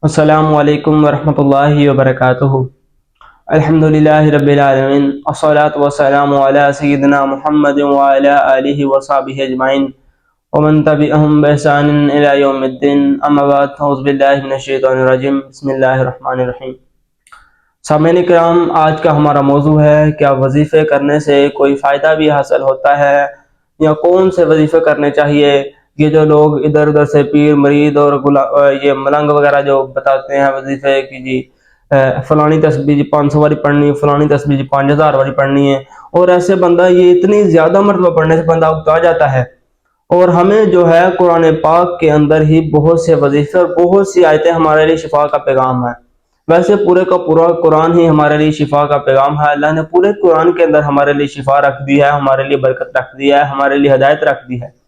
السلام علیکم ورحمۃ اللہ وبرکاتہ۔ الحمدللہ رب العالمین، الصلاۃ والسلام علی سیدنا محمد وعلی آلہ وصحبہ اجمعین ومن تبعہم بإحسان الی یوم الدین، اما بعد، اعوذ باللہ من الشیطان الرجیم، بسم اللہ الرحمن الرحیم۔ سامعین کرام، آج کا ہمارا موضوع ہے کیا وظیفے کرنے سے کوئی فائدہ بھی حاصل ہوتا ہے یا کون سے وظیفے کرنے چاہیے۔ یہ جو لوگ ادھر ادھر سے پیر مرید اور یہ ملنگ وغیرہ جو بتاتے ہیں وظیفے کی، جی فلانی تسبیح 500 والی پڑھنی، فلانی تسبیح 5000 والی پڑھنی ہے، اور ایسے بندہ یہ اتنی زیادہ مرتبہ پڑھنے سے بندہ اکتا جاتا ہے۔ اور ہمیں جو ہے قرآن پاک کے اندر ہی بہت سے وظیفے اور بہت سی آیتیں ہمارے لیے شفا کا پیغام ہے۔ ویسے پورے کا پورا قرآن ہی ہمارے لیے شفا کا پیغام ہے۔ اللہ نے پورے قرآن کے اندر ہمارے لیے شفا رکھ دی ہے، ہمارے لیے برکت رکھ دی ہے، ہمارے لیے ہدایت رکھ دی ہے،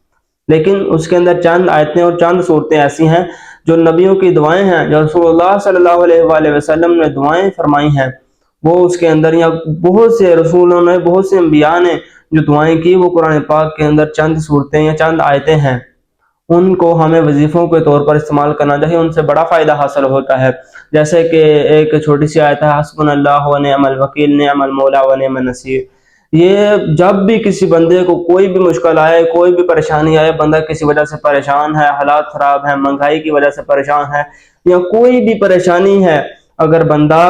لیکن اس کے اندر چند آیتیں اور چند صورتیں ایسی ہیں جو نبیوں کی دعائیں ہیں، جو رسول اللہ صلی اللہ علیہ وآلہ وسلم نے دعائیں فرمائی ہیں، وہ اس کے اندر، یا بہت سے رسولوں نے، بہت سے انبیاء نے جو دعائیں کی، وہ قرآن پاک کے اندر چند صورتیں یا چند آیتیں ہیں۔ ان کو ہمیں وظیفوں کے طور پر استعمال کرنا چاہیے، ان سے بڑا فائدہ حاصل ہوتا ہے۔ جیسے کہ ایک چھوٹی سی آیت ہے، حسبنا اللہ و نعم الوکیل نعم المولا و نعم النصیر۔ یہ جب بھی کسی بندے کو کوئی بھی مشکل آئے، کوئی بھی پریشانی آئے، بندہ کسی وجہ سے پریشان ہے، حالات خراب ہیں، مہنگائی کی وجہ سے پریشان ہے، یا کوئی بھی پریشانی ہے، اگر بندہ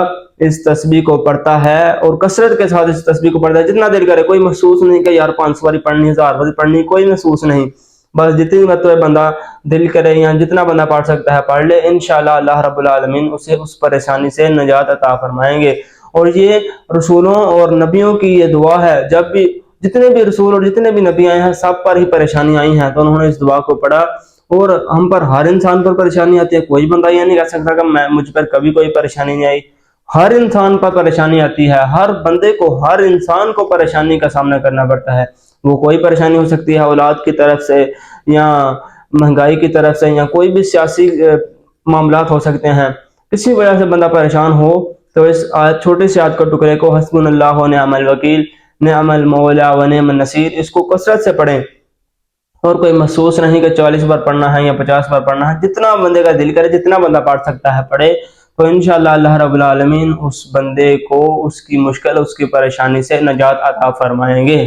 اس تسبیح کو پڑھتا ہے اور کثرت کے ساتھ اس تسبیح کو پڑھتا ہے، جتنا دل کرے، کوئی محسوس نہیں کہ یار 500 والی پڑھنی، 1000 والی پڑھنی، کوئی محسوس نہیں، بس جتنی مرتبہ بندہ دل کرے یا جتنا بندہ پڑھ سکتا ہے پڑھ لے، انشاءاللہ اللہ رب العالمین اسے اس پریشانی سے نجات عطا فرمائیں گے۔ اور یہ رسولوں اور نبیوں کی یہ دعا ہے، جب بھی جتنے بھی رسول اور جتنے بھی نبی آئے ہیں سب پر ہی پریشانی آئی ہیں، تو انہوں نے اس دعا کو پڑھا۔ اور ہم پر، ہر انسان پر پریشانی آتی ہے، کوئی بندہ یہ نہیں کہہ سکتا کہ مجھ پر کبھی کوئی پریشانی نہیں آئی۔ ہر انسان پر پریشانی آتی ہے، ہر بندے کو، ہر انسان کو پریشانی کا سامنا کرنا پڑتا ہے۔ وہ کوئی پریشانی ہو سکتی ہے اولاد کی طرف سے، یا مہنگائی کی طرف سے، یا کوئی بھی سیاسی معاملات ہو سکتے ہیں۔ کسی وجہ سے بندہ پریشان ہو تو اس چھوٹے سے آیت کے ٹکڑے کو، حسبنا اللہ و نعم الوکیل نعم المولا و نعم النصیر، اس کو کثرت سے پڑھیں۔ اور کوئی محسوس نہیں کہ 40 بار پڑھنا ہے یا 50 بار پڑھنا ہے، جتنا بندے کا دل کرے، جتنا بندہ پڑھ سکتا ہے پڑھے، تو انشاءاللہ اللہ رب العالمین اس بندے کو اس کی مشکل، اس کی پریشانی سے نجات عطا فرمائیں گے۔